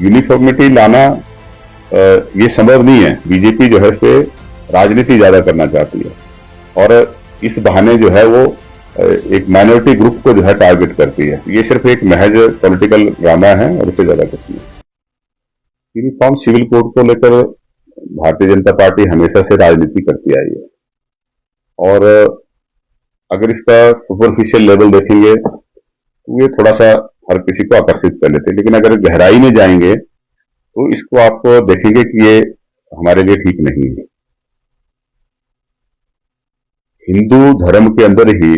Uniformity लाना ये संभव नहीं है। बीजेपी जो है इस पे राजनीति ज्यादा करना चाहती है और इस बहाने जो है वो एक माइनॉरिटी ग्रुप को जो है टारगेट करती है। ये सिर्फ एक महज पॉलिटिकल ड्रामा है और इससे ज्यादा कुछ नहीं। यूनिफॉर्म सिविल कोड को लेकर भारतीय जनता पार्टी हमेशा से राजनीति करती आई है और अगर इसका सुपरफिशियल लेवल देखेंगे तो ये थोड़ा सा हर किसी को आकर्षित कर लेते हैं, लेकिन अगर गहराई में जाएंगे तो इसको आप देखेंगे कि ये हमारे लिए ठीक नहीं है। हिंदू धर्म के अंदर ही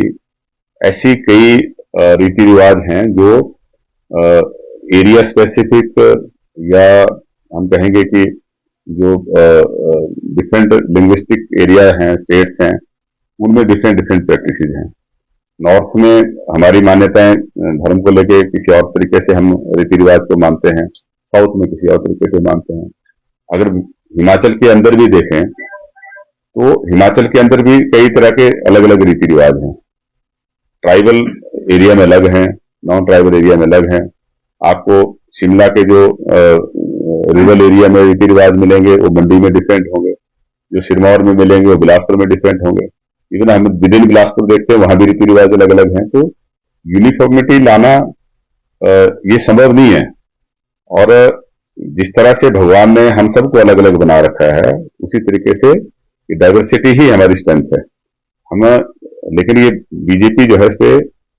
ऐसी कई रीति रिवाज हैं जो एरिया स्पेसिफिक या हम कहेंगे कि जो डिफरेंट लिंग्विस्टिक एरिया हैं, स्टेट्स हैं, उनमें डिफरेंट डिफरेंट प्रैक्टिसेस हैं। नॉर्थ में हमारी मान्यताएं धर्म को लेके किसी और तरीके से हम रीति रिवाज को मानते हैं, साउथ में किसी और तरीके से मानते हैं। अगर हिमाचल के अंदर भी देखें तो हिमाचल के अंदर भी कई तरह के अलग अलग रीति रिवाज हैं। ट्राइबल एरिया में अलग हैं, नॉन ट्राइबल एरिया में अलग हैं। आपको शिमला के जो रूरल एरिया में रीति रिवाज मिलेंगे वो मंडी में डिफरेंट होंगे, जो सिरमौर में मिलेंगे वो बिलासपुर में डिफरेंट होंगे। इवन हम विद इन बिलासपुर देखते हैं वहां भी रीति रिवाज अलग अलग हैं। तो यूनिफॉर्मिटी लाना ये संभव नहीं है और जिस तरह से भगवान ने हम सबको अलग अलग बना रखा है उसी तरीके से डाइवर्सिटी ही हमारी स्ट्रेंथ है। हम लेकिन ये बीजेपी जो है इस पे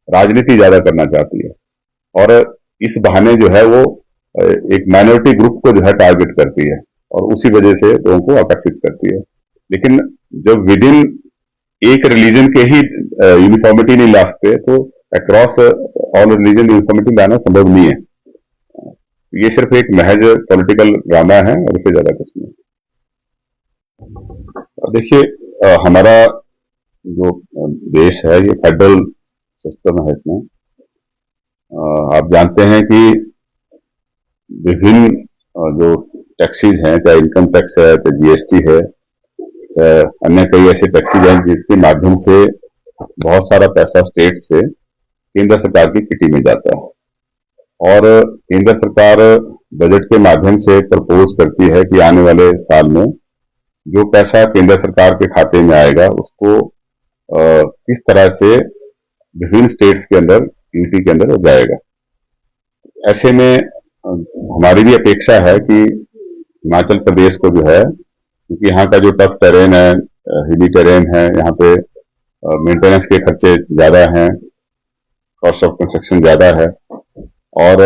राजनीति ज्यादा करना चाहती है और इस बहाने जो है वो एक माइनॉरिटी ग्रुप को जो है टारगेट करती है और उसी वजह से लोगों को आकर्षित करती है। लेकिन जब विद इन एक रिलीजन के ही यूनिफॉर्मिटी नहीं ला सकते तो अक्रॉस ऑल रिलीजन यूनिफॉर्मिटी लाना संभव नहीं है। ये सिर्फ एक महज पॉलिटिकल ड्रामा है और इससे ज्यादा कुछ नहीं। देखिए हमारा जो देश है ये फेडरल सिस्टम है। इसमें आप जानते हैं कि विभिन्न जो टैक्सेस हैं, चाहे इनकम टैक्स है, चाहे जीएसटी है, चाहे अन्य कई ऐसे टैक्सेस हैं जिसके माध्यम से बहुत सारा पैसा स्टेट से केंद्र सरकार की किटी में जाता है और केंद्र सरकार बजट के माध्यम से प्रपोज करती है कि आने वाले साल में जो पैसा केंद्र सरकार के खाते में आएगा उसको किस तरह से विभिन्न स्टेट्स के अंदर यूटी के अंदर जाएगा। ऐसे में हमारी भी अपेक्षा है कि हिमाचल प्रदेश को जो है, क्योंकि यहाँ का जो टफ टेरेन है, हिली टेरेन है, यहाँ पे मेंटेनेंस के खर्चे ज्यादा हैं, कॉस्ट ऑफ कंस्ट्रक्शन ज्यादा है और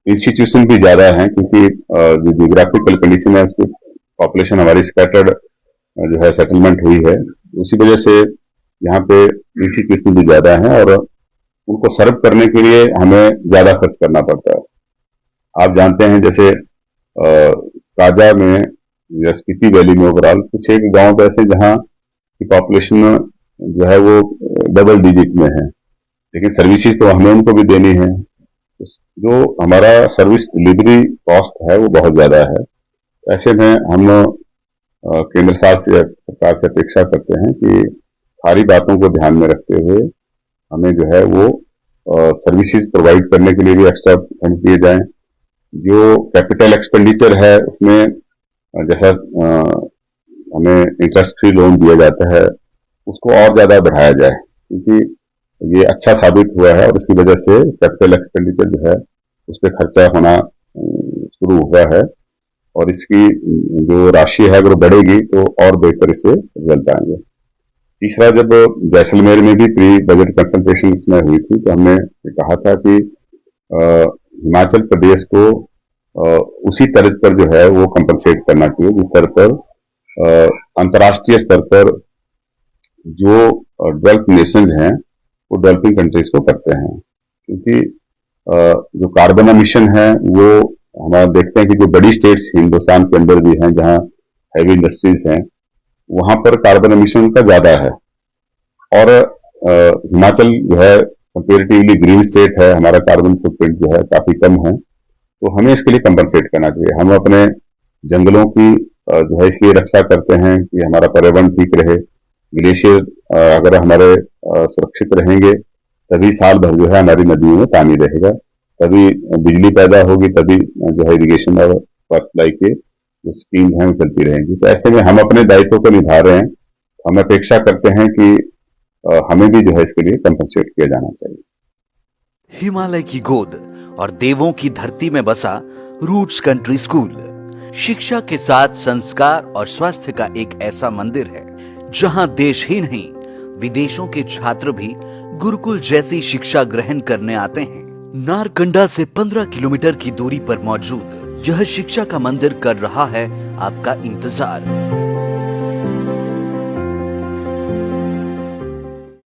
इंस्टीट्यूशन भी ज्यादा हैं, क्योंकि जो जियोग्राफिकल कंडीशन है उसकी पॉपुलेशन हमारी स्कैटर्ड जो है सेटलमेंट हुई है, उसी वजह से यहाँ पे इंस्टीट्यूशन भी ज्यादा है और उनको सर्व करने के लिए हमें ज्यादा खर्च करना पड़ता है। आप जानते हैं जैसे काजा में या स्पीति वैली में ओवरऑल कुछ एक गांव ऐसे जहाँ की पॉपुलेशन जो है वो डबल डिजिट में है, लेकिन सर्विसेज तो हमें उनको भी देनी है। जो हमारा सर्विस डिलीवरी कॉस्ट है वो बहुत ज्यादा है। ऐसे में हम केंद्र सरकार से अपेक्षा करते हैं कि सारी बातों को ध्यान में रखते हुए हमें जो है वो सर्विसेज प्रोवाइड करने के लिए भी एक्स्ट्रा फंड दिए जाएं। जो कैपिटल एक्सपेंडिचर है उसमें जैसा हमें इंटरेस्ट फ्री लोन दिया जाता है उसको और ज्यादा बढ़ाया जाए, क्योंकि ये अच्छा साबित हुआ है और उसकी वजह से कैपिटल एक्सपेंडिचर जो है उस पर खर्चा होना शुरू हुआ है और इसकी जो राशि है अगर बढ़ेगी तो और बेहतर इससे रिजल्ट आएंगे। तीसरा, जब जैसलमेर में भी प्री बजट कंसल्टेशन उसमें हुई थी तो हमने कहा था कि हिमाचल प्रदेश को उसी तर्ज पर जो है वो कंपनसेट करना चाहिए जिस तरह पर अंतर्राष्ट्रीय स्तर पर जो डेवलप नेशन हैं वो डेवलपिंग कंट्रीज को करते हैं, क्योंकि जो कार्बन एमिशन है वो हमारा देखते हैं कि जो बड़ी स्टेट्स हिंदुस्तान के अंदर भी हैं जहां हैवी इंडस्ट्रीज हैं वहां पर कार्बन एमिशन का ज्यादा है और हिमाचल जो है कंपेरेटिवली ग्रीन स्टेट है, हमारा कार्बन फुटप्रिंट जो है काफी कम है, तो हमें इसके लिए कंपनसेट करना चाहिए। हम अपने जंगलों की जो है इसलिए रक्षा करते हैं कि हमारा पर्यावरण ठीक रहे। ग्लेशियर अगर हमारे सुरक्षित रहेंगे तभी साल भर जो है हमारी नदियों में पानी रहेगा, तभी बिजली पैदा होगी, तभी जो है इरिगेशन और पावर सप्लाई के जो स्कीम है वो चलती रहेंगी। तो ऐसे में हम अपने दायित्व को निभा रहे हैं। हम अपेक्षा करते हैं कि हमें भी जो है इसके लिए कंपनसेट किया जाना चाहिए। हिमालय की गोद और देवों की धरती में बसा रूट्स कंट्री स्कूल शिक्षा के साथ संस्कार और स्वास्थ्य का एक ऐसा मंदिर है जहां देश ही नहीं विदेशों के छात्र भी गुरुकुल जैसी शिक्षा ग्रहण करने आते हैं। नारकंडा से 15 किलोमीटर की दूरी पर मौजूद यह शिक्षा का मंदिर कर रहा है आपका इंतजार।